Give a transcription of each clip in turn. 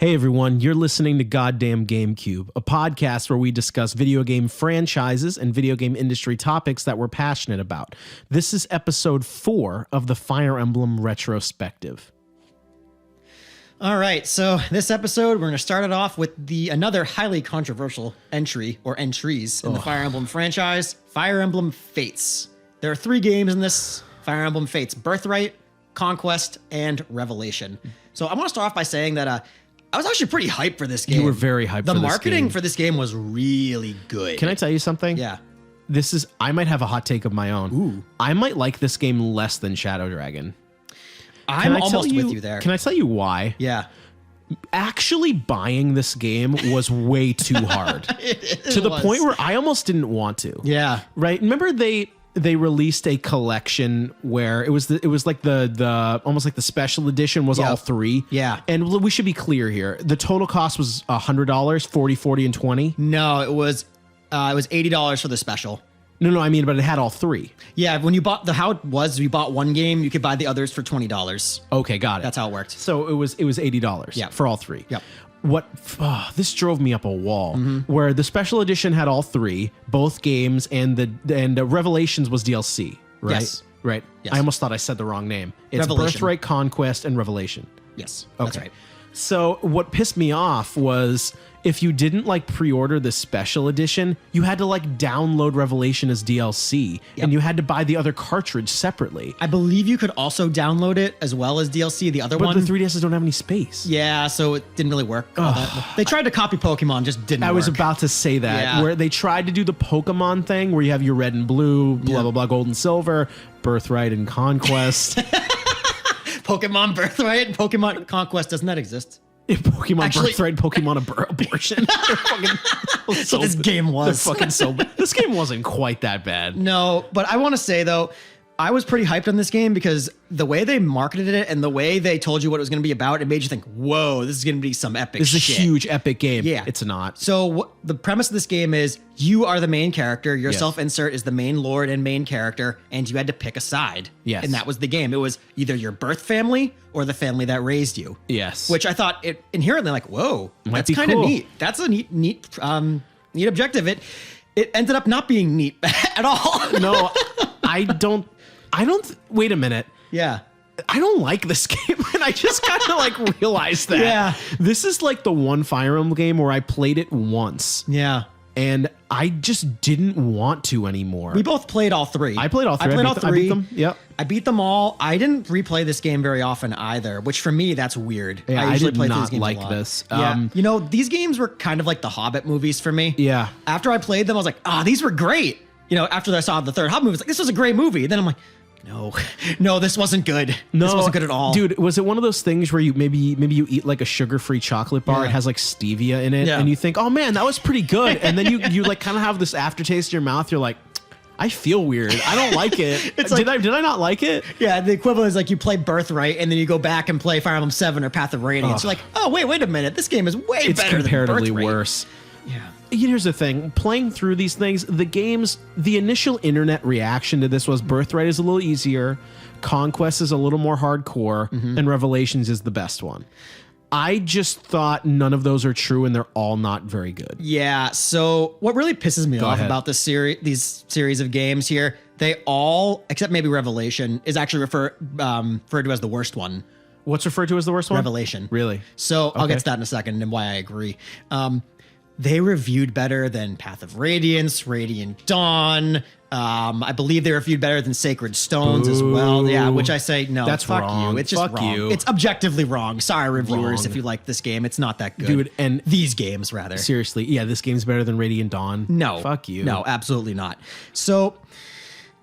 Hey everyone, you're listening to Goddamn Gamecube, a podcast where we discuss video game franchises and video game industry topics that we're passionate about. This is episode 4 of the Fire Emblem Retrospective. All right, so this episode, we're going to start it off with another highly controversial entry, or entries, in the Fire Emblem franchise, Fire Emblem Fates. There are 3 games in this Fire Emblem Fates: Birthright, Conquest, and Revelation. So I want to start off by saying that I was actually pretty hyped for this game. You were very hyped for this game. The marketing for this game was really good. Can I tell you something? Yeah. I might have a hot take of my own. Ooh. I might like this game less than Shadow Dragon. I'm almost with you there. Can I tell you why? Yeah. Actually buying this game was way too hard. To the point where I almost didn't want to. Yeah. Right? Remember they released a collection where it was like the almost like the special edition was all 3. Yeah. And we should be clear here. The total cost was $100, 40, 40, and 20. No, it was $80 for the special. No, I mean, but it had all 3. Yeah, when you bought how it was, you bought one game, you could buy the others for $20. Okay, got it. That's how it worked. So it was $80 for all 3. Yep. This drove me up a wall where the special edition had all 3, both games, and the Revelations was DLC, right? Yes. Right. Yes. I almost thought I said the wrong name. It's Revelation. Birthright, Conquest, and Revelation. Yes, Okay. that's right. So what pissed me off was if you didn't pre-order the special edition, you had to download Revelation as DLC, and you had to buy the other cartridge separately. I believe you could also download it as well as DLC, the other one. But the 3DSs don't have any space. Yeah, so it didn't really work. They tried to copy Pokemon, just didn't work. I was about to say that, where they tried to do the Pokemon thing, where you have your red and blue, blah, blah, blah, gold and silver, Birthright and Conquest. Pokemon Birthright and Pokemon Conquest, doesn't that exist? Pokemon Birthright, Pokemon Abortion. So this game was. This game wasn't quite that bad. No, but I want to say, though, I was pretty hyped on this game because the way they marketed it and the way they told you what it was going to be about, it made you think, whoa, this is going to be some epic shit. This is a huge, epic game. Yeah. It's not. So the premise of this game is you are the main character. Your self-insert is the main lord and main character, and you had to pick a side. Yes. And that was the game. It was either your birth family or the family that raised you. Yes. Which I thought it inherently whoa, Might that's be kind of cool. neat. That's a neat objective. It ended up not being neat at all. No, I don't. Wait a minute. Yeah. I don't like this game, and I just kind of realized that. Yeah. This is the one Fire Emblem game where I played it once. Yeah. And I just didn't want to anymore. We both played all 3. I played all 3. I beat them. Yep. I beat them all. I didn't replay this game very often either, which for me, that's weird. Yeah, I usually did play through not these games like a lot. this. Yeah. These games were kind of like the Hobbit movies for me. Yeah. After I played them, I was like, these were great. After I saw the third Hobbit movie, I was like, this was a great movie. And then I'm like, no, this wasn't good. No, this wasn't good at all. Dude, was it one of those things where you maybe you eat a sugar-free chocolate bar, it has stevia in it, and you think, oh man, that was pretty good, and then you kind of have this aftertaste in your mouth, you're like, I feel weird. I don't like it. Did I not like it? Yeah, the equivalent is you play Birthright and then you go back and play Fire Emblem 7 or Path of Radiance. You're like, oh wait a minute, this game is way It's better comparatively than Birthright. worse. Yeah. Here's the thing, playing through these things, the initial internet reaction to this was Birthright is a little easier, Conquest is a little more hardcore, and Revelations is the best one. I just thought none of those are true, and they're all not very good. Yeah, so what really pisses me off about these series of games here, they all, except maybe Revelation, is actually referred to as the worst one. What's referred to as the worst one? Revelation. Really? So I'll get to that in a second and why I agree. They reviewed better than Path of Radiance, Radiant Dawn. I believe they reviewed better than Sacred Stones as well. Yeah, which I say, no, that's fuck wrong. you. It's just wrong. You. It's objectively wrong. Sorry, reviewers, if you like this game. It's not that good. Dude, and these games, rather. Seriously, yeah, this game's better than Radiant Dawn. No. Fuck you. No, absolutely not. So,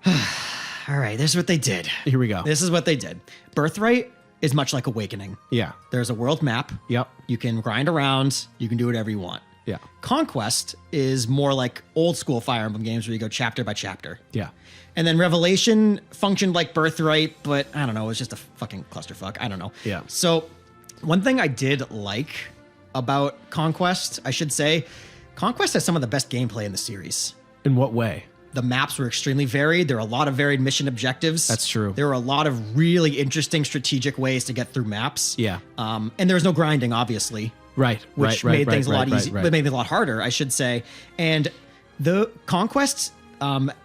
all right, this is what they did. Here we go. This is what they did. Birthright is much like Awakening. Yeah. There's a world map. Yep. You can grind around. You can do whatever you want. Yeah. Conquest is more like old school Fire Emblem games where you go chapter by chapter. Yeah. And then Revelation functioned like Birthright, but I don't know, it was just a fucking clusterfuck. I don't know. Yeah. So one thing I did like about Conquest, I should say, Conquest has some of the best gameplay in the series. In what way? The maps were extremely varied. There are a lot of varied mission objectives. That's true. There were a lot of really interesting strategic ways to get through maps. Yeah. And there was no grinding, obviously. Right. which made things a lot easier, but made things a lot harder, I should say. And the Conquest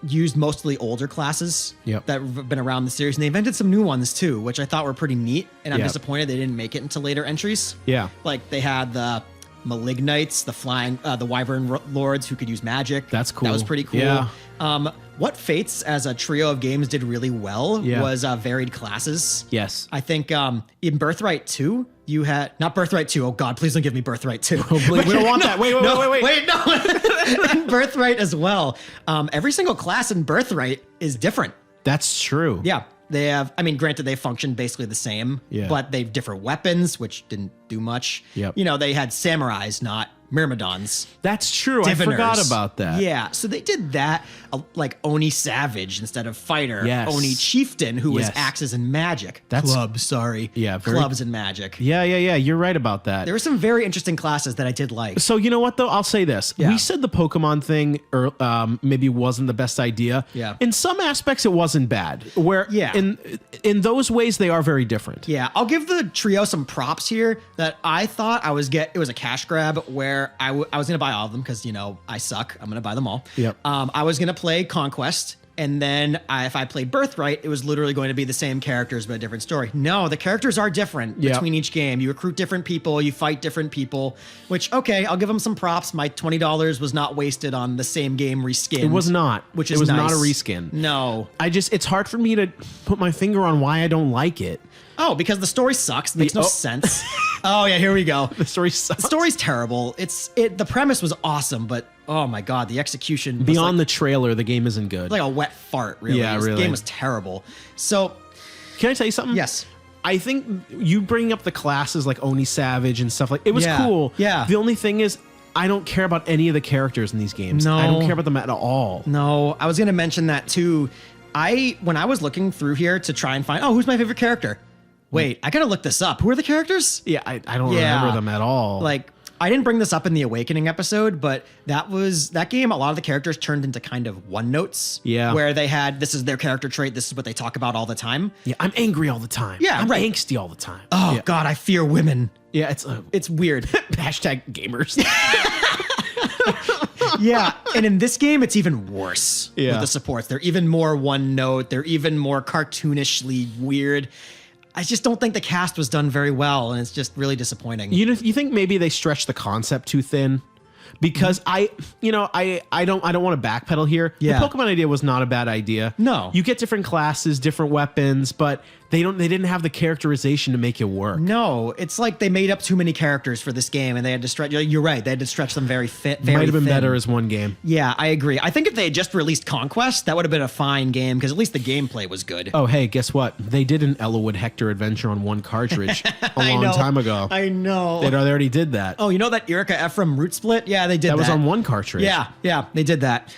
used mostly older classes that have been around the series, and they invented some new ones too, which I thought were pretty neat. And I'm disappointed they didn't make it into later entries. Yeah, like they had the Malignites, the flying, the Wyvern Lords who could use magic. That's cool. That was pretty cool. Yeah. What Fates as a trio of games did really well was varied classes. Yes. I think in Birthright 2, you had, not Birthright 2, oh God, please don't give me Birthright 2. Oh, we don't want that. Wait. Wait, no. Birthright as well. Every single class in Birthright is different. That's true. Yeah. They have, I mean, granted, they function basically the same, but they've different weapons, which didn't do much. Yep. You know, they had samurais, not myrmidons. That's true. Diviners. I forgot about that. Yeah, so they did that, like Oni Savage instead of Fighter. Yes. Oni Chieftain, who was axes and magic. Clubs, sorry. Yeah. Clubs and magic. Yeah. You're right about that. There were some very interesting classes that I did like. So you know what, though? I'll say this. Yeah. We said the Pokemon thing maybe wasn't the best idea. Yeah. In some aspects, it wasn't bad. Where in those ways, they are very different. Yeah, I'll give the trio some props here that I thought it was a cash grab where I was going to buy all of them because, you know, I suck. I'm going to buy them all. Yep. I was going to play Conquest, and then if I played Birthright, it was literally going to be the same characters but a different story. No, the characters are different between each game. You recruit different people, you fight different people, which, okay, I'll give them some props. My $20 was not wasted on the same game reskinned. It was not. Which is It was nice. not a reskin. No. It's hard for me to put my finger on why I don't like it. Oh, because the story sucks. It makes no sense. Oh yeah, here we go. The story sucks. The story's terrible. The premise was awesome, but oh my God, the execution was Beyond the trailer, the game isn't good. like a wet fart, really. Yeah, really. The game was terrible. So, can I tell you something? yes. I think you bringing up the classes like Oni Savage and stuff like it was cool. Yeah. The only thing is, I don't care about any of the characters in these games. No. I don't care about them at all. No, I was going to mention that too. When I was looking through here to try and find, who's my favorite character? Wait, I gotta look this up. Who are the characters? Yeah, I don't remember them at all. Like, I didn't bring this up in the Awakening episode, but that game, a lot of the characters turned into kind of one notes. Yeah. Where they had, this is their character trait, this is what they talk about all the time. Yeah, I'm angry all the time. Yeah, I'm right. angsty all the time. Oh, God, I fear women. Yeah, It's weird. hashtag gamers. Yeah, and in this game, it's even worse Yeah. with the supports. They're even more one note. They're even more cartoonishly weird. I just don't think the cast was done very well, and it's just really disappointing. You think maybe they stretched the concept too thin? Because I don't want to backpedal here. Yeah. The Pokemon idea was not a bad idea. No. You get different classes, different weapons, but they didn't have the characterization to make it work. No, it's like they made up too many characters for this game, and they had to stretch. You're right. They had to stretch them very Might have been thin. better as one game. Yeah, I agree. I think if they had just released Conquest, that would have been a fine game because at least the gameplay was good. Oh, hey, guess what? They did an Ellawood Hector adventure on one cartridge a long time ago. I know. They already did that. Oh, you know that Erika Ephraim root split? Yeah, they did that. That was on one cartridge. Yeah, they did that.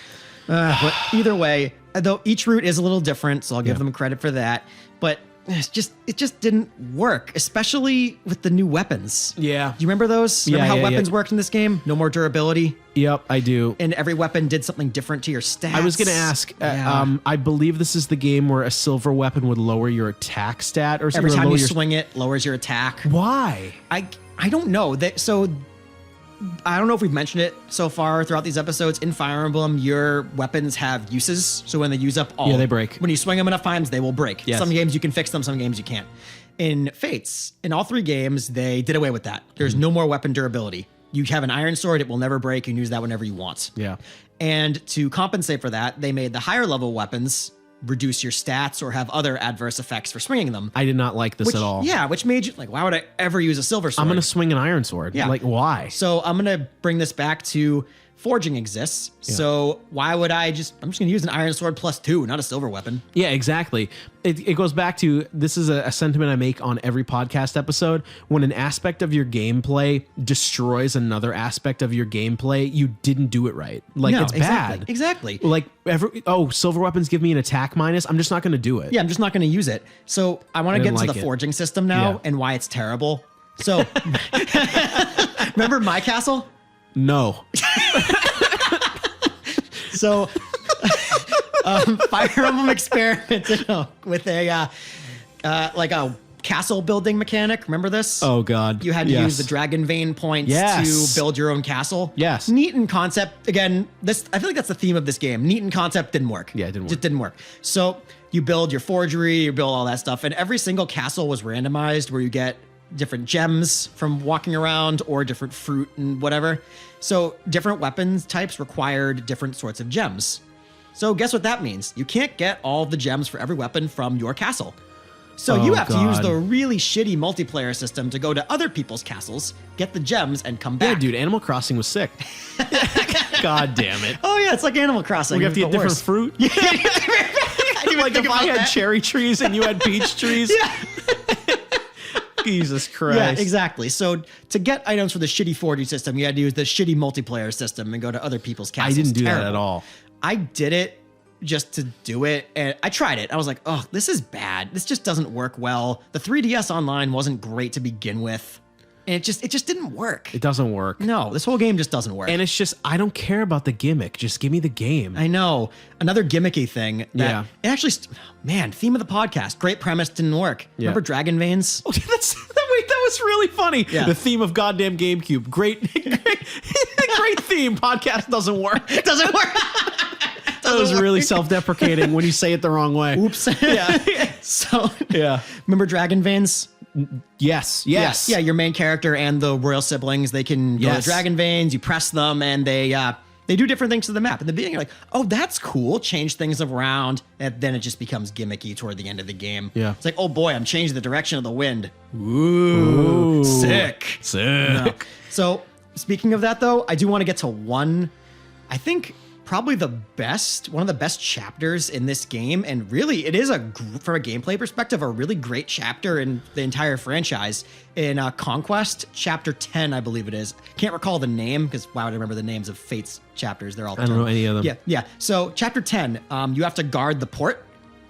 But either way, though each route is a little different, so I'll give them credit for that. But it just didn't work, especially with the new weapons. Yeah. Do you remember those? Remember how weapons worked in this game? No more durability, Yep, I do. and every weapon did something different to your stats. I was going to ask, I believe this is the game where a silver weapon would lower your attack stat or something. every time lower you your- swing it, lowers your attack. Why? I don't know. So I don't know if we've mentioned it so far throughout these episodes. In Fire Emblem, your weapons have uses. So when they use up all... Yeah, they break. When you swing them enough times, they will break. Yes. Some games you can fix them, some games you can't. In Fates, in all three games, they did away with that. There's no more weapon durability. You have an iron sword, it will never break. You can use that whenever you want. Yeah. And to compensate for that, they made the higher level weapons reduce your stats or have other adverse effects for swinging them. I did not like this at all. Yeah, which made you like, why would I ever use a silver sword? I'm going to swing an iron sword. Yeah. Like, why? So I'm going to bring this back to forging exists. So why would I'm just going to use an iron sword +2, not a silver weapon. Yeah, exactly. It goes back to, this is a sentiment I make on every podcast episode. When an aspect of your gameplay destroys another aspect of your gameplay, you didn't do it right. Like, No, it's bad. Exactly. Like, silver weapons give me an attack minus. I'm just not going to do it. Yeah, I'm just not going to use it. So I want to get didn't to like the it. forging system now Yeah. and why it's terrible. So remember my castle? No. So Fire Emblem experimented with a castle building mechanic. Remember this? Oh God. You had to use the dragon vein points to build your own castle. Yes. Neat in concept. Again, I feel like that's the theme of this game. Neat in concept, didn't work. Yeah, it didn't work. Just didn't work. So you build your forgery, you build all that stuff, and every single castle was randomized where you get different gems from walking around or different fruit and whatever. So different weapons types required different sorts of gems. So guess what that means? You can't get all the gems for every weapon from your castle. So you have to use the really shitty multiplayer system to go to other people's castles, get the gems, and come back. Yeah, dude, Animal Crossing was sick. God damn it. Oh yeah, it's like Animal Crossing. We have to get different fruit. Yeah. Like if I had that. cherry trees and you had peach trees. Yeah. Jesus Christ. Yeah, exactly. So to get items for the shitty forgery system, you had to use the shitty multiplayer system and go to other people's castles. I didn't do Terrible. that at all. I did it just to do it, and I tried it. I was like, oh, this is bad. This just doesn't work well. The 3DS Online wasn't great to begin with, and it just didn't work. It doesn't work. No, this whole game just doesn't work. And it's just, I don't care about the gimmick. Just give me the game. I know. Another gimmicky thing that it actually, man, theme of the podcast, great premise, didn't work. Yeah. Remember Dragon Veins? Oh, wait, that was really funny. Yeah. The theme of goddamn GameCube. Great theme. Podcast doesn't work. It doesn't work. That was really self-deprecating when you say it the wrong way. Oops. Yeah. So, remember Dragon Veins? Yes. Yeah, your main character and the royal siblings, they can go to Dragon Veins, you press them, and they do different things to the map. In the beginning, you're like, oh, that's cool. Change things around. And then it just becomes gimmicky toward the end of the game. Yeah. It's like, oh boy, I'm changing the direction of the wind. Ooh. Sick. No. So, speaking of that, though, I do want to get to I think probably one of the best chapters in this game. And really, it is from a gameplay perspective, a really great chapter in the entire franchise. In Conquest, chapter 10, I believe it is. Can't recall the name because why would I remember the names of Fates chapters? They're all I don't know any of them. Yeah. So chapter 10, you have to guard the port.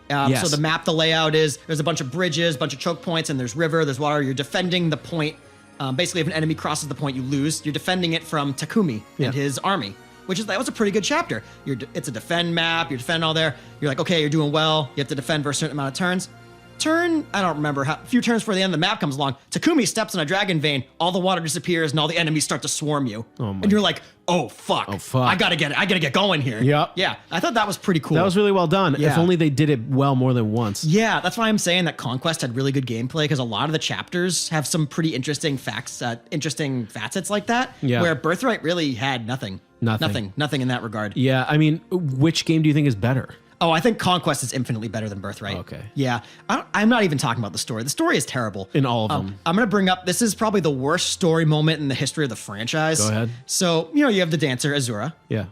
Yes. So the layout is there's a bunch of bridges, bunch of choke points, and there's river, there's water. You're defending the point. Basically, if an enemy crosses the point, you lose. You're defending it from Takumi and his army. That was a pretty good chapter. It's a defend map. You're defending all there. You're like, okay, you're doing well. You have to defend for a certain amount of turns. I don't remember a few turns before the end of the map comes along. Takumi steps in a dragon vein. All the water disappears and all the enemies start to swarm you. And you're like, oh fuck. I gotta get going here. Yep. Yeah. I thought that was pretty cool. That was really well done. Yeah. If only they did it well more than once. Yeah, that's why I'm saying that Conquest had really good gameplay because a lot of the chapters have some pretty interesting interesting facets like that. Yeah. Where Birthright really had nothing in that regard. Yeah, I mean, which game do you think is better? Oh, I think Conquest is infinitely better than Birthright. Okay. Yeah. I'm not even talking about the story. The story is terrible. In all of them. I'm going to bring up, this is probably the worst story moment in the history of the franchise. Go ahead. So, you have the dancer, Azura. Yeah.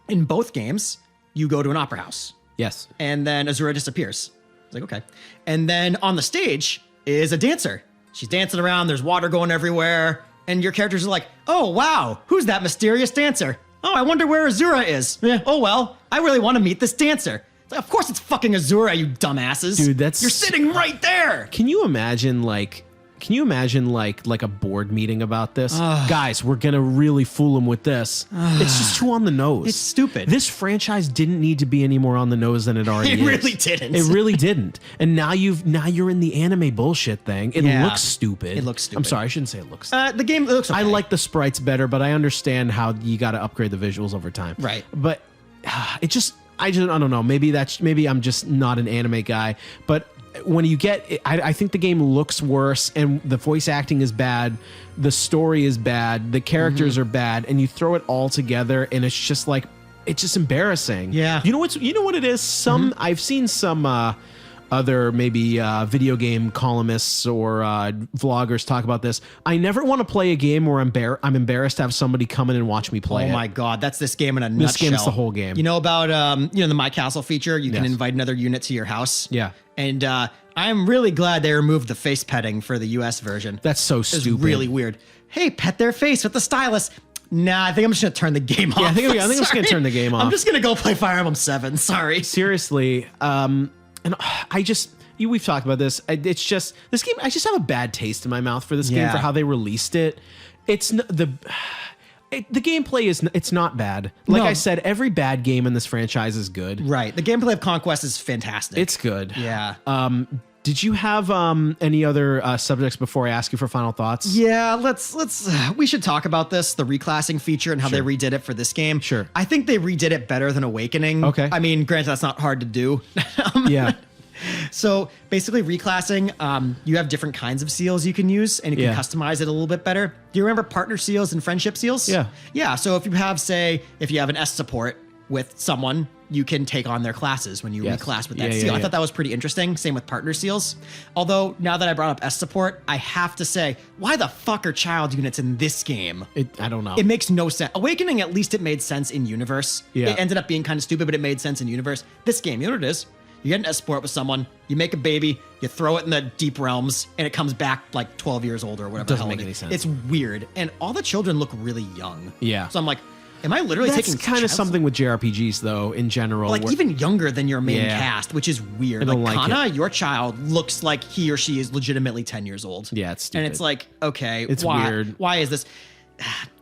In both games, you go to an opera house. Yes. And then Azura disappears. It's like, okay. And then on the stage is a dancer. She's dancing around. There's water going everywhere. And your characters are like, oh, wow, who's that mysterious dancer? Oh, I wonder where Azura is. Yeah. Oh, well, I really want to meet this dancer. It's like, of course it's fucking Azura, you dumbasses. Dude, you're sitting right there. Can you imagine like a board meeting about this? Guys, we're going to really fool them with this. It's just too on the nose. It's stupid. This franchise didn't need to be any more on the nose than it already is. It really didn't. It really didn't. And now you're in the anime bullshit thing. It looks stupid. It looks stupid. I'm sorry, I shouldn't say it looks stupid. The game looks okay. I like the sprites better, but I understand how you got to upgrade the visuals over time. Right. But I don't know. Maybe I'm just not an anime guy, but when you I think the game looks worse and the voice acting is bad, the story is bad, the characters are bad, and you throw it all together and it's just like, it's just embarrassing. Yeah. You know what it is? I've seen some other maybe video game columnists or vloggers talk about this. I never want to play a game where I'm embarrassed to have somebody come in and watch me play it. Oh my God, that's this game in a nutshell. This game's the whole game. You know about the My Castle feature? You can invite another unit to your house. Yeah. And I'm really glad they removed the face petting for the US version. That's so stupid. It's really weird. Hey, pet their face with the stylus. Nah, I think I'm just going to turn the game off. Yeah, I think I'm just going to turn the game off. I'm just going to go play Fire Emblem 7. Sorry. Seriously. And we've talked about this. It's just this game. I just have a bad taste in my mouth for this game for how they released it. The gameplay it's not bad. Like I said, every bad game in this franchise is good. Right. The gameplay of Conquest is fantastic. It's good. Yeah. Did you have any other subjects before I ask you for final thoughts? Yeah, let's we should talk about this, the reclassing feature and how they redid it for this game. Sure. I think they redid it better than Awakening. Okay. I mean, granted, that's not hard to do. Yeah. So basically reclassing, you have different kinds of seals you can use and you can customize it a little bit better. Do you remember partner seals and friendship seals? Yeah. Yeah. So if you have, if you have an S support with someone, you can take on their classes when you reclass with that seal. I thought that was pretty interesting. Same with partner seals. Although now that I brought up S support, I have to say, why the fuck are child units in this game? I don't know. It makes no sense. Awakening, at least it made sense in universe. Yeah. It ended up being kind of stupid, but it made sense in universe. This game, you know what it is? You get an S support with someone, you make a baby, you throw it in the deep realms, and it comes back like 12 years old or whatever. Doesn't make any sense. It's weird. And all the children look really young. Yeah. So I'm like, am I literally taking That's kind of something with JRPGs, though, in general. like even younger than your main Yeah. cast, which is weird. I don't like Kana, your child looks like he or she is legitimately 10 years old. Yeah, it's stupid. And it's like, okay, It's why, weird. Why is this?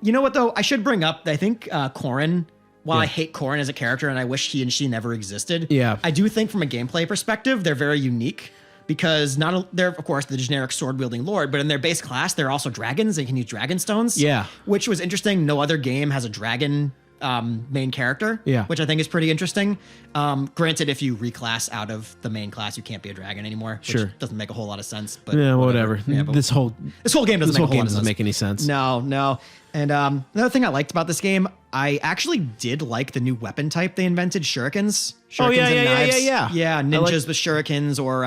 You know what, though? I should bring up, I think Corrin, while I hate Corrin as a character and I wish he and she never existed, Yeah. I do think from a gameplay perspective, they're very unique. Because they're, of course, the generic sword-wielding lord, but in their base class, they're also dragons. They can use dragon stones. Yeah. Which was interesting. No other game has a dragon main character. Yeah. Which I think is pretty interesting. Granted, if you reclass out of the main class, you can't be a dragon anymore. Which Sure. doesn't make a whole lot of sense. But Yeah, whatever. Yeah, but this whole game doesn't make any sense. No. And another thing I liked about this game, I actually did like the new weapon type they invented, shurikens. Shurikens and knives. Yeah, ninjas with shurikens or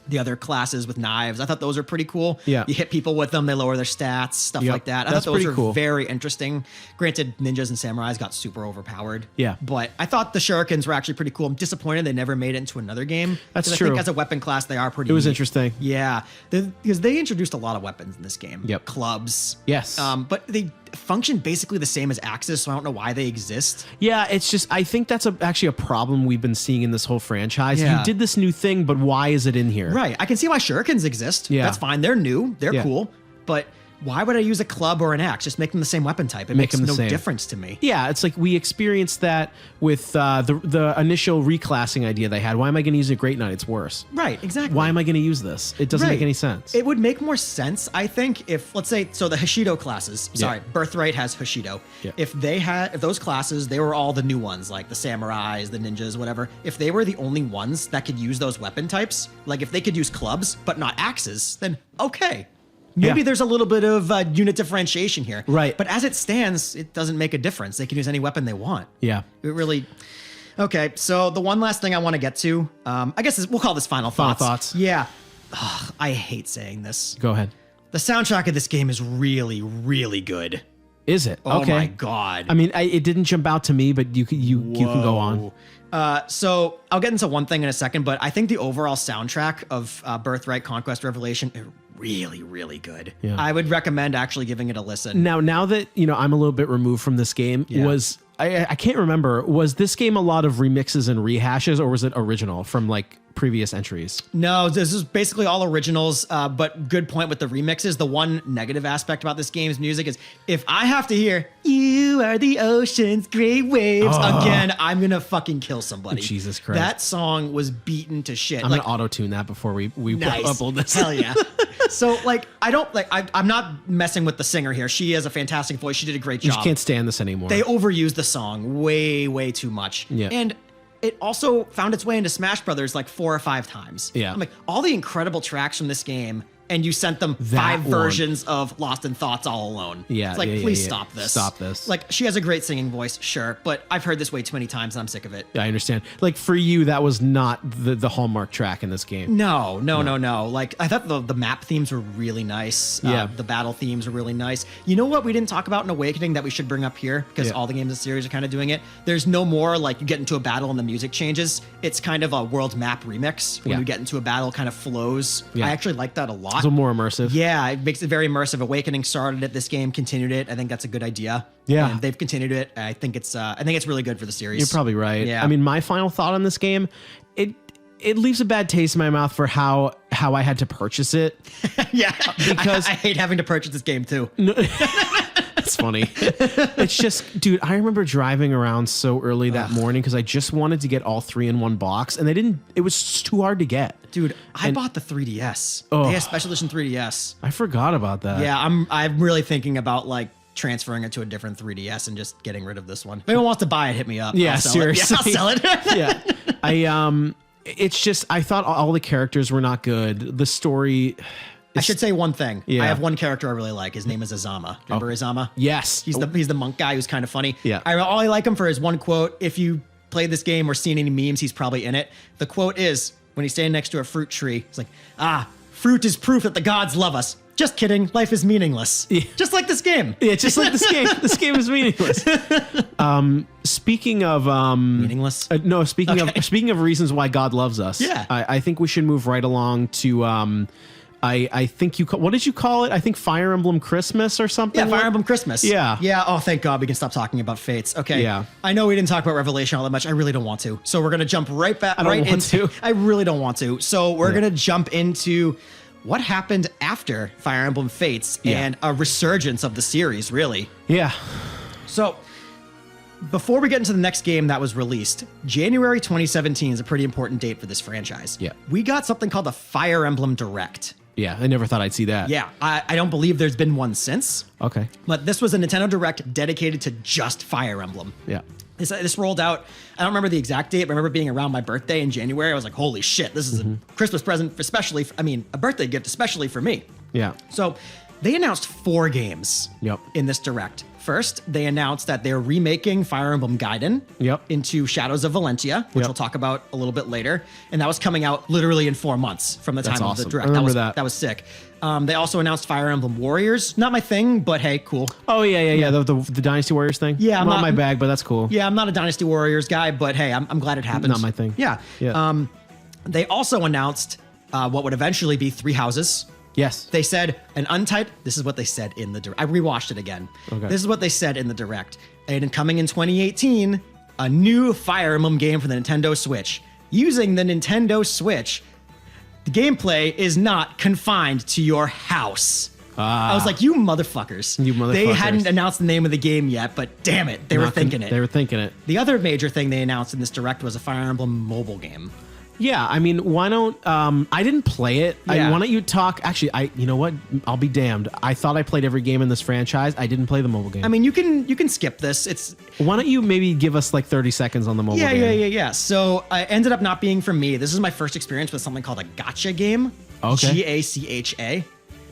the other classes with knives. I thought those are pretty cool. Yeah. You hit people with them, they lower their stats, stuff like that. I That's thought those pretty were cool. very interesting. Granted, ninjas and samurais got super overpowered. Yeah. But I thought the shurikens were actually pretty cool. I'm disappointed they never made it into another game. That's 'Cause true. I think as a weapon class, they are pretty It was neat. interesting. Yeah. Because they introduced a lot of weapons in this game. Yep. Clubs. Yes. But they function basically the same as axes, so I don't know why they exist. Yeah, it's just, I think that's actually a problem we've been seeing in this whole franchise. Yeah. You did this new thing, but why is it in here? Right. I can see why shurikens exist. Yeah. That's fine. They're new. They're Yeah. cool. But why would I use a club or an axe? Just make them the same weapon type. It Make makes them the no same. difference to me. Yeah, it's like we experienced that with the initial reclassing idea they had. Why am I going to use a Great Knight? It's worse. Right. Exactly. Why am I going to use this? It doesn't Right. make any sense. It would make more sense, I think, if, let's say, so the Hoshido classes, Birthright has Hoshido. Yeah. If those classes, they were all the new ones, like the samurais, the ninjas, whatever. If they were the only ones that could use those weapon types, like if they could use clubs, but not axes, then okay. Maybe Yeah. there's a little bit of unit differentiation here. Right. But as it stands, it doesn't make a difference. They can use any weapon they want. Yeah. It really... Okay, so the one last thing I want to get to, I guess we'll call this final thoughts. Final thoughts. Yeah. Ugh, I hate saying this. Go ahead. The soundtrack of this game is really, really good. Is it? Oh Okay. my god. I mean, it didn't jump out to me, but you can go on. So I'll get into one thing in a second, but I think the overall soundtrack of Birthright, Conquest, Revelation is really, really good. Yeah. I would recommend actually giving it a listen. Now that I'm a little bit removed from this game, Yeah. I can't remember, was this game a lot of remixes and rehashes, or was it original from like previous entries? No, this is basically all originals, but good point with the remixes. The one negative aspect about this game's music is if I have to hear "You are the ocean's great waves" again, I'm gonna fucking kill somebody. Jesus Christ. That song was beaten to shit. I'm gonna auto-tune that before we Nice. upload this. Hell yeah. So like I'm not messing with the singer here. She has a fantastic voice. She did a great You job. just can't stand this anymore. They overused the song way, way too much. Yeah. And it also found its way into Smash Brothers like 4 or 5 times. Yeah. I'm like, all the incredible tracks from this game, and you sent them That 5 one. versions of Lost in Thoughts all alone. Yeah, It's like, yeah, please yeah. stop this. Stop this. Like, she has a great singing voice, sure, but I've heard this way too many times and I'm sick of it. I understand. Like for you, that was not the hallmark track in this game. No. Like, I thought the map themes were really nice. Yeah. The battle themes are really nice. You know what we didn't talk about in Awakening that we should bring up here? Because Yeah. all the games in the series are kind of doing it. There's no more, like, you get into a battle and the music changes. It's kind of a world map remix. When Yeah. you get into a battle, it kind of flows. Yeah. I actually like that a lot. It's a more immersive. Yeah, it makes it very immersive. Awakening started it. This game continued it. I think that's a good idea. Yeah. And they've continued it. I think it's really good for the series. You're probably right. Yeah. I mean, my final thought on this game, it leaves a bad taste in my mouth for how I had to purchase it. yeah. Because- I hate having to purchase this game too. That's funny. It's just, dude, I remember driving around so early that morning because I just wanted to get all 3 in one box, and it was just too hard to get. Dude, I bought the 3DS. They had special edition 3DS. I forgot about that. Yeah, I'm really thinking about like transferring it to a different 3DS and just getting rid of this one. If anyone wants to buy it, hit me up. Yeah, I'll sell seriously. It. Yeah, I'll sell it. Yeah. It's just, I thought all the characters were not good. The story... I should say one thing. Yeah. I have one character I really like. His name is Azama. Remember Azama? Yes. He's the monk guy who's kind of funny. Yeah. I like him for his one quote. If you played this game or seen any memes, he's probably in it. The quote is, when he's standing next to a fruit tree, he's like, fruit is proof that the gods love us. Just kidding. Life is meaningless. Yeah. Just like this game. Yeah, just like this game. This game is meaningless. Speaking of meaningless. Speaking of reasons why God loves us. Yeah. I think we should move right along to I think what did you call it? I think Fire Emblem Christmas or something. Yeah, Fire Emblem Christmas. Yeah. Yeah. Oh, thank God we can stop talking about Fates. Okay. Yeah. I know we didn't talk about Revelation all that much. I really don't want to. So we're gonna jump right back. I don't want to. I really don't want to. So we're gonna jump into what happened after Fire Emblem Fates and a resurgence of the series, really. Yeah. So before we get into the next game that was released, January 2017 is a pretty important date for this franchise. Yeah. We got something called the Fire Emblem Direct. Yeah, I never thought I'd see that. Yeah, I don't believe there's been one since. Okay. But this was a Nintendo Direct dedicated to just Fire Emblem. Yeah. This rolled out, I don't remember the exact date, but I remember being around my birthday in January. I was like, holy shit, this is a Christmas present, a birthday gift, especially for me. Yeah. So they announced 4 games in this Direct. First, they announced that they're remaking Fire Emblem Gaiden into Shadows of Valentia, which we'll talk about a little bit later. And that was coming out literally in 4 months from the time of the Direct. I remember that. That was sick. They also announced Fire Emblem Warriors. Not my thing, but hey, cool. Oh, yeah. The Dynasty Warriors thing? Yeah. Not my bag, but that's cool. Yeah, I'm not a Dynasty Warriors guy, but hey, I'm glad it happened. Not my thing. Yeah. They also announced what would eventually be 3 houses. Yes. They said this is what they said in the Direct. I rewatched it again. Okay. This is what they said in the Direct. And coming in 2018, a new Fire Emblem game for the Nintendo Switch. Using the Nintendo Switch, the gameplay is not confined to your house. I was like, you motherfuckers. They hadn't announced the name of the game yet, but damn it, they were thinking it. They were thinking it. The other major thing they announced in this Direct was a Fire Emblem mobile game. Yeah, I mean, why don't I didn't play it. Yeah. Why don't you talk? Actually, you know what? I'll be damned. I thought I played every game in this franchise. I didn't play the mobile game. I mean, you can skip this. Why don't you maybe give us like 30 seconds on the mobile game? Yeah. So it ended up not being for me. This is my first experience with something called a gacha game. Okay. GACHA,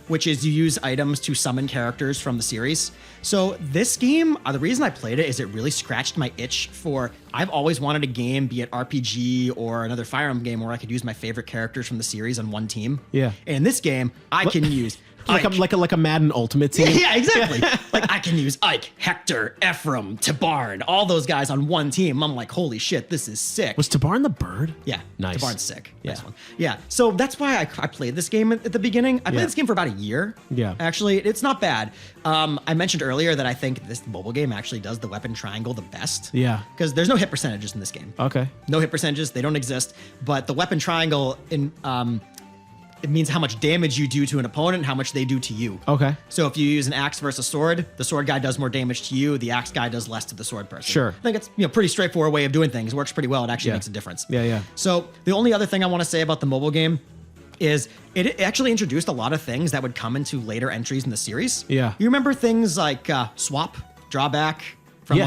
which is you use items to summon characters from the series. So this game, the reason I played it is it really scratched my itch for, I've always wanted a game, be it RPG or another Fire Emblem game, where I could use my favorite characters from the series on one team. Yeah. And in this game, I can use like a Madden Ultimate Team. Yeah, exactly. Like I can use Ike, Hector, Ephraim, Tabarn, all those guys on one team. I'm like, holy shit, this is sick. Was Tabarn the bird? Yeah. Nice. Tabarn's sick. Yeah. Nice one. Yeah. So that's why I played this game at the beginning. I played this game for about a year. Yeah. Actually, it's not bad. I mentioned earlier that I think this mobile game actually does the weapon triangle the best. Yeah. Because there's no hit percentages in this game. Okay. No hit percentages. They don't exist. But the weapon triangle it means how much damage you do to an opponent and how much they do to you. Okay. So if you use an axe versus sword, the sword guy does more damage to you, the axe guy does less to the sword person. Sure. I think it's pretty straightforward way of doing things. It works pretty well. It actually makes a difference. Yeah. So the only other thing I want to say about the mobile game is it actually introduced a lot of things that would come into later entries in the series. Yeah. You remember things like swap, drawback, from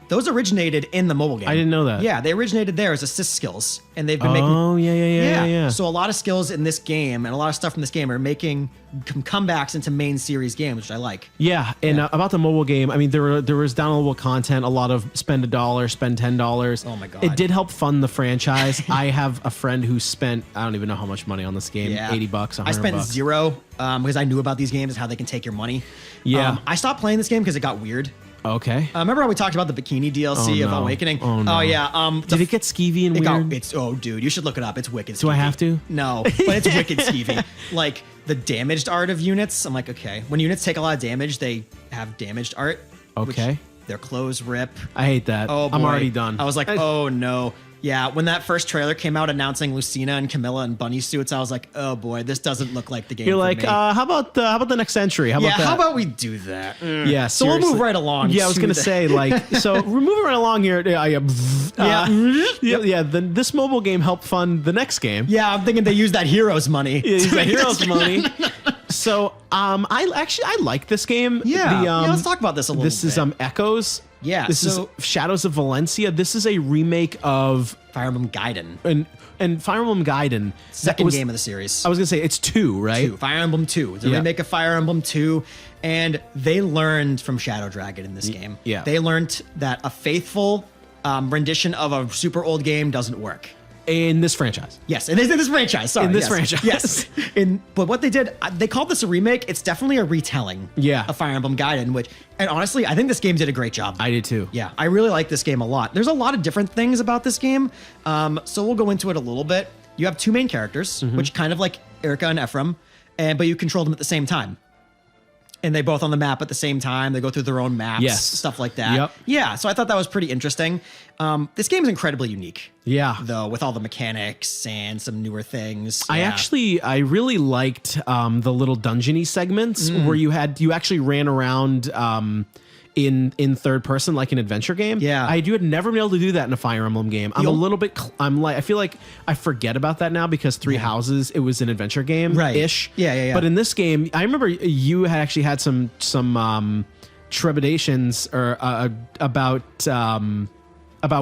those originated in the mobile game. I didn't know that. Yeah, they originated there as assist skills, and they've been making. Oh yeah. So a lot of skills in this game and a lot of stuff from this game are making comebacks into main series games, which I like. Yeah, and about the mobile game, I mean, there was downloadable content, a lot of spend $1, spend $10. Oh my God. It did help fund the franchise. I have a friend who spent, I don't even know how much money on this game, $80, $100. I spent $0 because I knew about these games and how they can take your money. Yeah. I stopped playing this game because it got weird. Okay. Remember how we talked about the bikini DLC of Awakening? Oh, no. Yeah. Did it get skeevy and weird? Dude, you should look it up. It's wicked skeevy. Do I have to? No, but it's wicked skeevy. Like, the damaged art of units, I'm like, okay. When units take a lot of damage, they have damaged art. Okay. Their clothes rip. I hate that. Oh, boy. I'm already done. I was like, oh, no. Yeah, when that first trailer came out announcing Lucina and Camilla in bunny suits, I was like, oh boy, this doesn't look like the game. You're for like, me. how about the next entry? How about that? How about we do that? Yeah, So we'll move seriously. right along. Yeah, I was to gonna the- say like, so we're moving right along here. This mobile game helped fund the next game. Yeah, I'm thinking they used that hero's money. Yeah, use to that make hero's this- money. So, I like this game. Yeah, let's talk about this a little This bit. is Echoes. Yeah, This so- is Shadows of Valencia. This is a remake of Fire Emblem Gaiden. and Fire Emblem Gaiden. Second game of the series. I was gonna say it's 2, right? 2. Fire Emblem 2. It's a Yeah. remake of Fire Emblem 2. And they learned from Shadow Dragon in this game. yeah. They learned that a faithful rendition of a super old game doesn't work. In this franchise. Yes, in this franchise. Sorry, In this yes. franchise. Yes. But what they did, they called this a remake. It's definitely a retelling. Yeah. Of Fire Emblem Gaiden, and honestly, I think this game did a great job. I did too. Yeah, I really like this game a lot. There's a lot of different things about this game, so we'll go into it a little bit. You have two main characters, Mm-hmm. which kind of like Erica and Ephraim, but you control them at the same time. And they both on the map at the same time. They go through their own maps, Yes. stuff like that. Yep. Yeah, so I thought that was pretty interesting. This game is incredibly unique. Yeah. Though, with all the mechanics and some newer things. I really liked the little dungeony segments where you actually ran around in third person like an adventure game. Yeah. You had never been able to do that in a Fire Emblem game. I feel like I forget about that now because Three Houses, it was an adventure game ish. Yeah. But in this game, I remember you had actually had some trepidations or about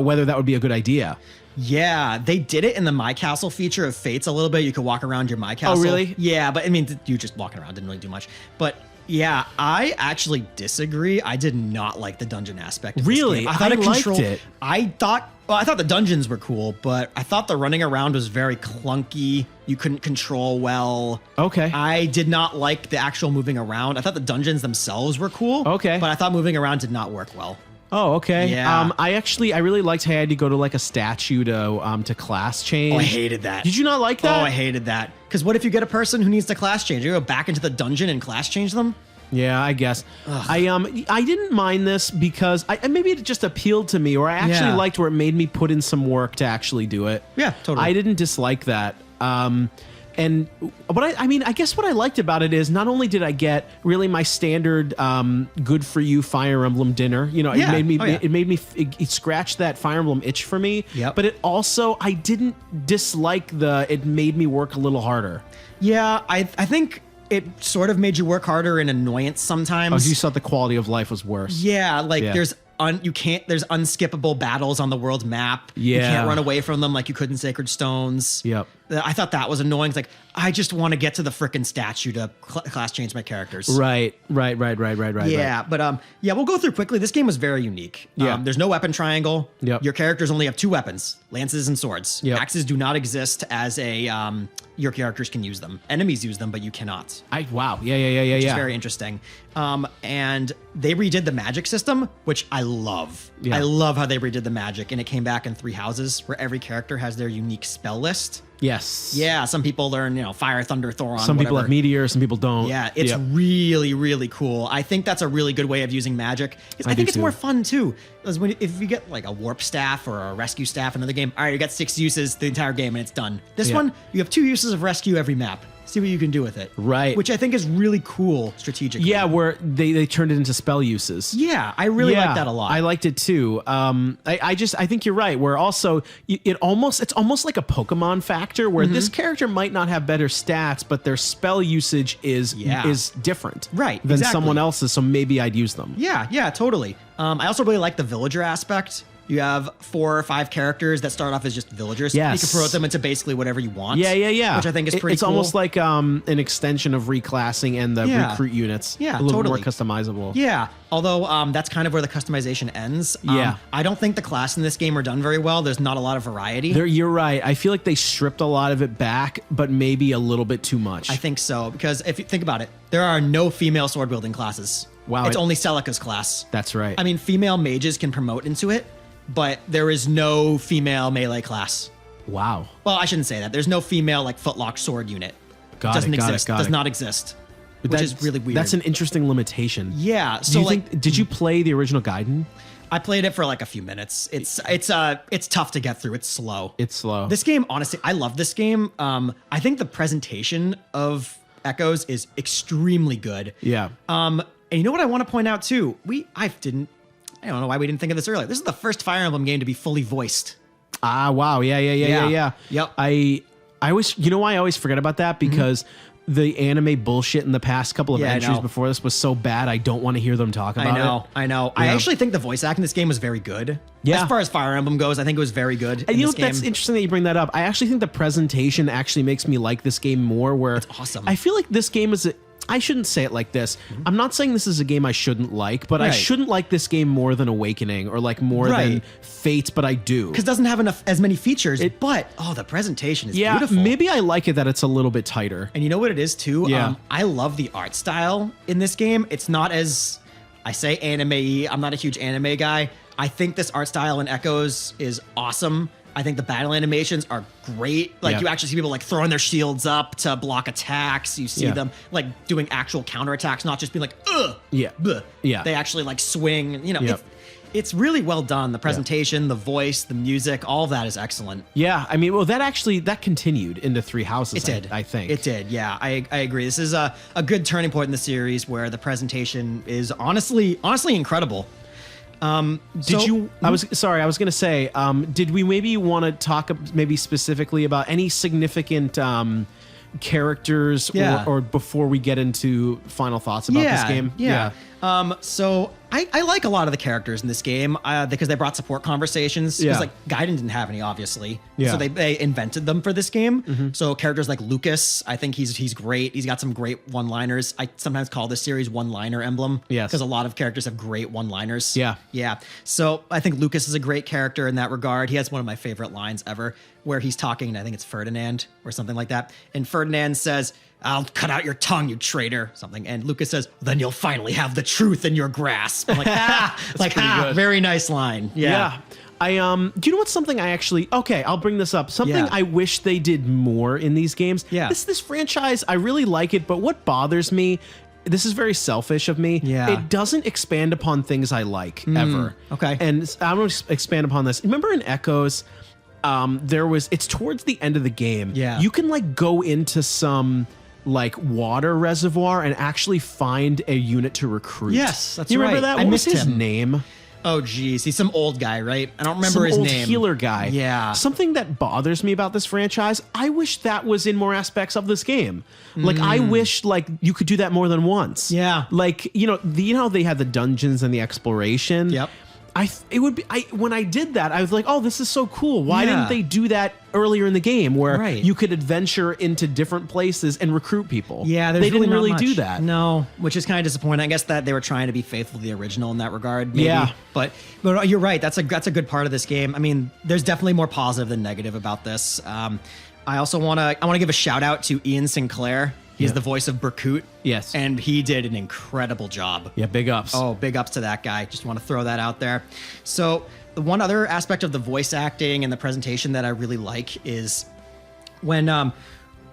whether that would be a good idea. Yeah, they did it in the My Castle feature of Fates a little bit. You could walk around your My Castle. really? Yeah, but I mean, you just walking around didn't really do much. But yeah, I actually disagree. I did not like the dungeon aspect of Really? this game. I thought I it liked controlled. it. I thought the dungeons were cool, but I thought the running around was very clunky. You couldn't control well. Okay. I did not like the actual moving around. I thought the dungeons themselves were cool. Okay. But I thought moving around did not work well. Oh, okay. Yeah. I really liked how I had to go to like a statue to class change. Oh, I hated that. Did you not like that? Oh, I hated that. Because what if you get a person who needs to class change? You go back into the dungeon and class change them? Yeah, I guess. I didn't mind this because maybe it just appealed to me, or I actually Yeah. liked where it made me put in some work to actually do it. Yeah, totally. I didn't dislike that. I guess what I liked about it is not only did I get really my standard good for you Fire Emblem dinner, Yeah. it made me it scratched that Fire Emblem itch for me. Yep. But it also, I didn't dislike it made me work a little harder. Yeah, I think it sort of made you work harder in annoyance sometimes. As you saw, the quality of life was worse. Yeah, like Yeah. there's unskippable battles on the world's map. You Yeah. can't run away from them like you could in Sacred Stones. Yep. I thought that was annoying. It's like, I just want to get to the frickin' statue to class change my characters. Right. Yeah, but we'll go through quickly. This game was very unique. Yeah. There's no weapon triangle. Yep. Your characters only have two weapons, lances and swords. Yep. Axes do not exist as your characters can use them. Enemies use them, but you cannot. Wow. Yeah. Which is very interesting. And they redid the magic system, which I love. Yeah. I love how they redid the magic, and it came back in Three Houses, where every character has their unique spell list. Yes. Yeah, some people learn, fire, thunder, Thoron. Some people whatever. have meteor, some people don't. Yeah, it's Yep. really, really cool. I think that's a really good way of using magic. I do think it's too. more fun too. Because if you get like a warp staff or a rescue staff in another game, all right, you got 6 uses the entire game and it's done. This Yeah. one, you have 2 uses of rescue every map. See what you can do with it. Right. Which I think is really cool strategically. Yeah, where they turned it into spell uses. Yeah, I really like that a lot. I liked it too. I think you're right. Where also it's almost like a Pokemon factor where this character might not have better stats, but their spell usage is different, Right, than exactly. someone else's. So maybe I'd use them. Yeah, totally. I also really like the villager aspect. You have 4 or 5 characters that start off as just villagers. Yes. You can promote them into basically whatever you want. Yeah. Which I think is pretty It's cool. almost like an extension of reclassing and the Yeah. recruit units. Yeah, a little totally. more customizable. Yeah, although that's kind of where the customization ends. Yeah. I don't think the class in this game are done very well. There's not a lot of variety. You're right. I feel like they stripped a lot of it back, but maybe a little bit too much. I think so, because if you think about it, there are no female sword wielding classes. Wow, It's only Celica's class. That's right. I mean, female mages can promote into it, but there is no female melee class. Wow. Well, I shouldn't say that. There's no female footlock sword unit. Got Doesn't it, got it, exist. got Does it. not exist. Which That's- is really weird. That's an interesting limitation. Yeah. Do So you did you play the original Gaiden? I played it for like a few minutes. It's tough to get through. It's slow. It's slow. This game, honestly, I love this game. I think the presentation of Echoes is extremely good. Yeah. And you know what I want to point out too? I don't know why we didn't think of this earlier. This is the first Fire Emblem game to be fully voiced. Ah, wow. Yeah. Yep. I always, you know why I always forget about that? Because the anime bullshit in the past couple of entries before this was so bad, I don't want to hear them talk about it. I know. I actually think the voice acting in this game was very good. Yeah. As far as Fire Emblem goes, I think it was very good. And you know, that's interesting that you bring that up. I actually think the presentation actually makes me like this game more, where it's awesome. I feel like this game is I shouldn't say it like this. I'm not saying this is a game I shouldn't like, but I shouldn't like this game more than Awakening or like more than Fates, but I do. Because it doesn't have as many features, but the presentation is beautiful. Maybe I like it that it's a little bit tighter. And you know what it is too? Yeah. I love the art style in this game. It's not as, I say anime-y. I'm not a huge anime guy. I think this art style in Echoes is awesome. I think the battle animations are great. Like you actually see people like throwing their shields up to block attacks. You see them like doing actual counterattacks, not just being like, ugh. Yeah. They actually like swing, you know, it's really well done. The presentation, the voice, the music, all of that is excellent. Yeah. I mean, well, that continued into Three Houses. It did. I think. It did. Yeah, I agree. This is a good turning point in the series where the presentation is honestly incredible. I was going to say, did we maybe want to talk maybe specifically about any significant characters or before we get into final thoughts about this game? Yeah. So I like a lot of the characters in this game because they brought support conversations. Because like Gaiden didn't have any, obviously. Yeah. So they invented them for this game. So characters like Lucas, I think he's great. He's got some great one-liners. I sometimes call this series One-Liner Emblem. Yes. Because a lot of characters have great one-liners. Yeah. Yeah. So I think Lucas is a great character in that regard. He has one of my favorite lines ever where he's talking, and I think it's Ferdinand or something like that. And Ferdinand says, "I'll cut out your tongue, you traitor," something. And Lucas says, "Then you'll finally have the truth in your grasp." I'm like, very nice line. Yeah. Do you know what's something I'll bring this up. Something I wish they did more in these games. Yeah. This franchise, I really like it, but what bothers me, this is very selfish of me. Yeah. It doesn't expand upon things I like ever. Okay. And I'm going to expand upon this. Remember in Echoes, it's towards the end of the game. Yeah. You can like go into some like water reservoir and actually find a unit to recruit. Yes, that's you remember right. that? I What missed was his him. name? Oh, geez. He's some old guy, right? I don't remember his old name. Healer guy. Yeah. Something that bothers me about this franchise, I wish that was in more aspects of this game. Like I wish like you could do that more than once. Yeah. Like, how they had the dungeons and the exploration. Yep. When I did that, I was like, oh, this is so cool. Why Yeah. didn't they do that earlier in the game where Right. you could adventure into different places and recruit people? Yeah, they didn't not really much. do that. No, which is kind of disappointing. I guess that they were trying to be faithful to the original in that regard. Maybe. Yeah. But you're right. That's a good part of this game. I mean, there's definitely more positive than negative about this. I also want to give a shout out to Ian Sinclair. He's the voice of Berkut. Yes. And he did an incredible job. Yeah, big ups. Oh, big ups to that guy. Just want to throw that out there. So the one other aspect of the voice acting and the presentation that I really like is when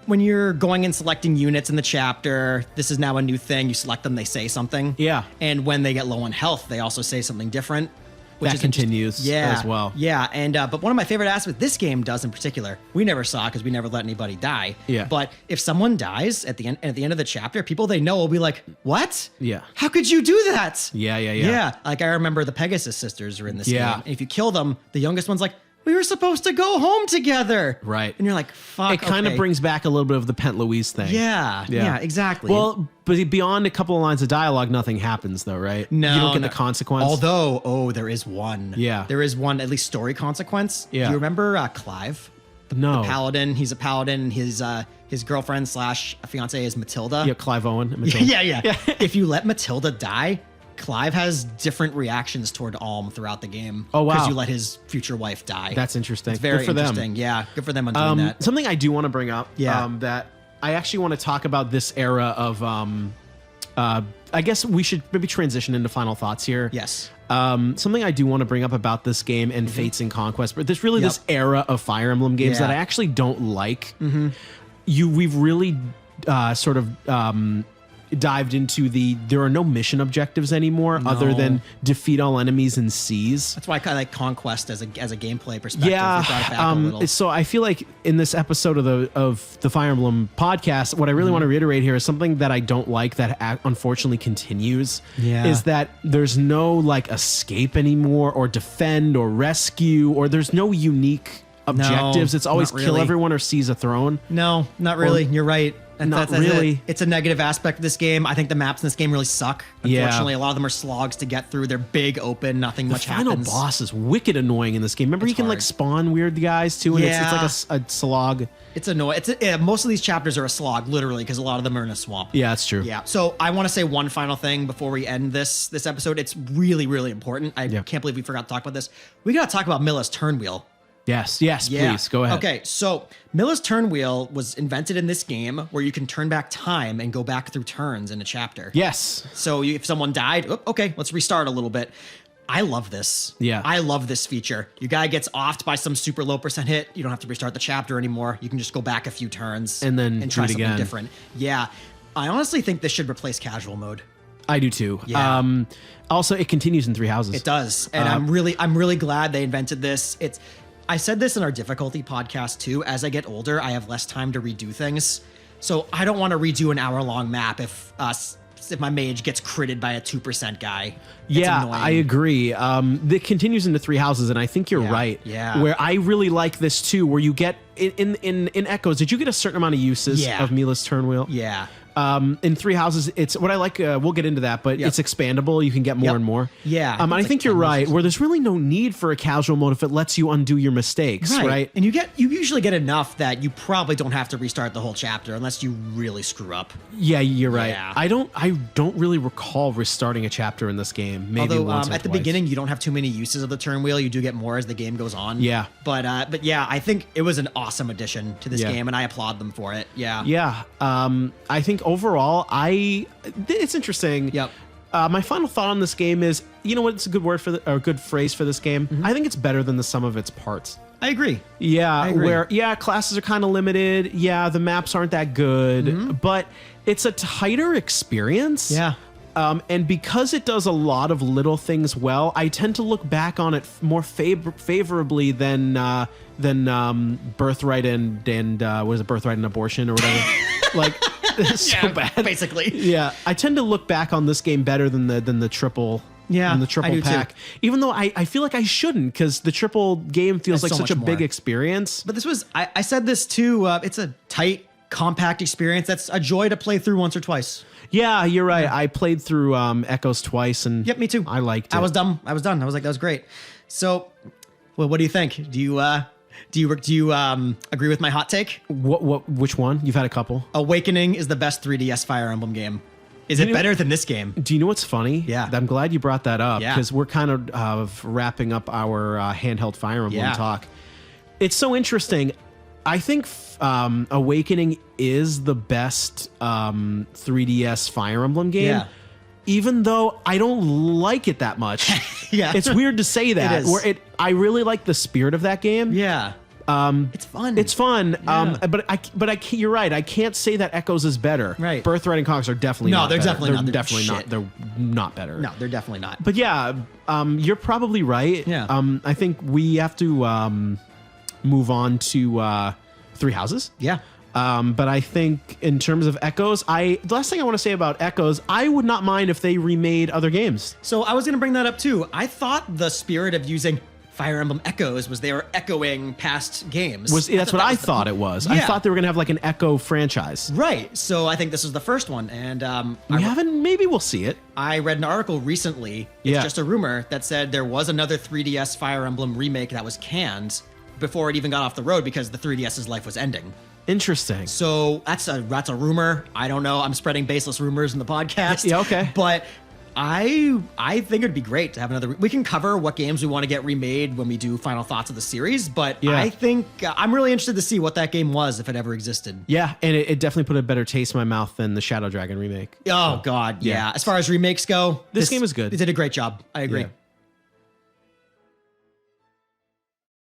you're going and selecting units in the chapter, this is now a new thing. You select them, they say something. Yeah. And when they get low on health, they also say something different. Which That is continues as well. Yeah, and but one of my favorite aspects this game does in particular, we never saw because we never let anybody die. Yeah. But if someone dies at the end of the chapter, people they know will be like, "What? Yeah. How could you do that?" Yeah. Yeah, like I remember the Pegasus sisters are in this Yeah. game. And if you kill them, the youngest one's like, "We were supposed to go home together." Right. And you're like, "Fuck." It kind of okay. brings back a little bit of the Pent Louise thing. Yeah, exactly. Well, but beyond a couple of lines of dialogue, nothing happens though, right? No, you don't get the consequence. Although, there is one. Yeah. There is one, at least story consequence. Yeah. Do you remember Clive? no. The paladin. He's a paladin. His girlfriend / fiance is Matilda. Yeah, Clive Owen. Matilda. Yeah. If you let Matilda die, Clive has different reactions toward Alm throughout the game. Oh, wow. Because you let his future wife die. That's interesting. It's very Good for them. interesting. Yeah, good for them on doing that. Something I do want to bring up. Yeah. That I actually want to talk about this era of. I guess we should maybe transition into final thoughts here. Yes. Something I do want to bring up about this game and Fates and Conquest, but there's really this era of Fire Emblem games that I actually don't like. We've really sort of dived into there are no mission objectives anymore other than defeat all enemies in seas. That's why I kind of like Conquest as a gameplay perspective. Yeah, brought it back a little. So I feel like in this episode of the Fire Emblem podcast, what I really want to reiterate here is something that I don't like that unfortunately continues. Yeah. Is that there's no like escape anymore or defend or rescue, or there's no unique objectives. It's always kill everyone or seize a throne. No, not really. You're right. Not really. It's a negative aspect of this game. I think the maps in this game really suck. Unfortunately, a lot of them are slogs to get through. They're big, open, nothing much happens. The final boss is wicked annoying in this game. Remember, you can like spawn weird guys too, and it's like a slog. It's annoying. Most of these chapters are a slog, literally, because a lot of them are in a swamp. Yeah, that's true. Yeah. So I want to say one final thing before we end this episode. It's really, really important. I can't believe we forgot to talk about this. We got to talk about Milla's turn wheel. Yes, please, go ahead. Okay, so Milla's turn wheel was invented in this game where you can turn back time and go back through turns in a chapter. Yes. So if someone died, okay, let's restart a little bit. I love this. Yeah. I love this feature. Your guy gets offed by some super low % hit. You don't have to restart the chapter anymore. You can just go back a few turns and try something again. different. Yeah. I honestly think this should replace casual mode. I do too. Yeah. Also, it continues in 3 houses. It does. And I'm really glad they invented this. I said this in our difficulty podcast too. As I get older, I have less time to redo things. So I don't want to redo an hour-long map if my mage gets critted by a 2% guy. It's annoying. I agree. It continues into 3 houses, and I think you're right. Yeah. Where I really like this too, where you get in Echoes, did you get a certain amount of uses of Milla's turn wheel? Yeah. In 3 houses, it's what I like. We'll get into that, but it's expandable. You can get more and more. Yeah. And I think you're right. Where there's really no need for a casual mode if it lets you undo your mistakes, right? And you usually get enough that you probably don't have to restart the whole chapter unless you really screw up. Yeah, you're right. Yeah. I don't really recall restarting a chapter in this game. Maybe once or at the twice. beginning, you don't have too many uses of the turn wheel. You do get more as the game goes on. Yeah. But yeah, I think it was an awesome addition to this game, and I applaud them for it. Yeah. Yeah. I think overall, it's interesting. Yep. My final thought on this game is, you know what? It's a good word or a good phrase for this game. I think it's better than the sum of its parts. I agree. Yeah, where classes are kind of limited. Yeah, the maps aren't that good, but it's a tighter experience. Yeah. And because it does a lot of little things well, I tend to look back on it more favorably than Birthright and what is it, Birthright and Abortion or whatever. Like, it's so bad. Basically. Yeah, I tend to look back on this game better than the triple. Yeah, and the triple pack. Too. Even though I feel like I shouldn't, because the triple game feels like such a big experience. But this was, I said this too, it's a tight, compact experience that's a joy to play through once or twice. Yeah, you're right. Yeah. I played through Echoes twice, and me too. I liked it. I was done. I was like, that was great. So, well, what do you think? Do you agree with my hot take? Which one? You've had a couple. Awakening is the best 3DS Fire Emblem game. Is it better than this game? Do you know what's funny? Yeah. I'm glad you brought that up, because we're kind of wrapping up our handheld Fire Emblem talk. It's so interesting. I think Awakening is the best 3DS Fire Emblem game. Yeah. Even though I don't like it that much. Yeah. It's weird to say that. It is. I really like the spirit of that game. Yeah. It's fun. It's fun. Yeah. But you're right. I can't say that Echoes is better. Right. Birthright and Conquest are definitely not better. Definitely not. They're definitely not. They're not better. No, they're definitely not. But yeah, you're probably right. Yeah. I think we have to move on to 3 Houses. Yeah. But I think in terms of Echoes, the last thing I want to say about Echoes, I would not mind if they remade other games. So I was going to bring that up too. I thought the spirit of using Fire Emblem Echoes was they were echoing past games. That's what I thought it was. Yeah. I thought they were going to have like an Echo franchise. Right. So I think this is the first one. And maybe we'll see it. I read an article recently. It's just a rumor that said there was another 3DS Fire Emblem remake that was canned before it even got off the road because the 3DS's life was ending. Interesting. So that's a rumor. I don't know. I'm spreading baseless rumors in the podcast. Yeah, okay. But I think it'd be great to have another. We can cover what games we want to get remade when we do final thoughts of the series. But I think I'm really interested to see what that game was if it ever existed. Yeah, and it definitely put a better taste in my mouth than the Shadow Dragon remake. Oh God, yeah. As far as remakes go, this game is good. They did a great job. I agree. Yeah.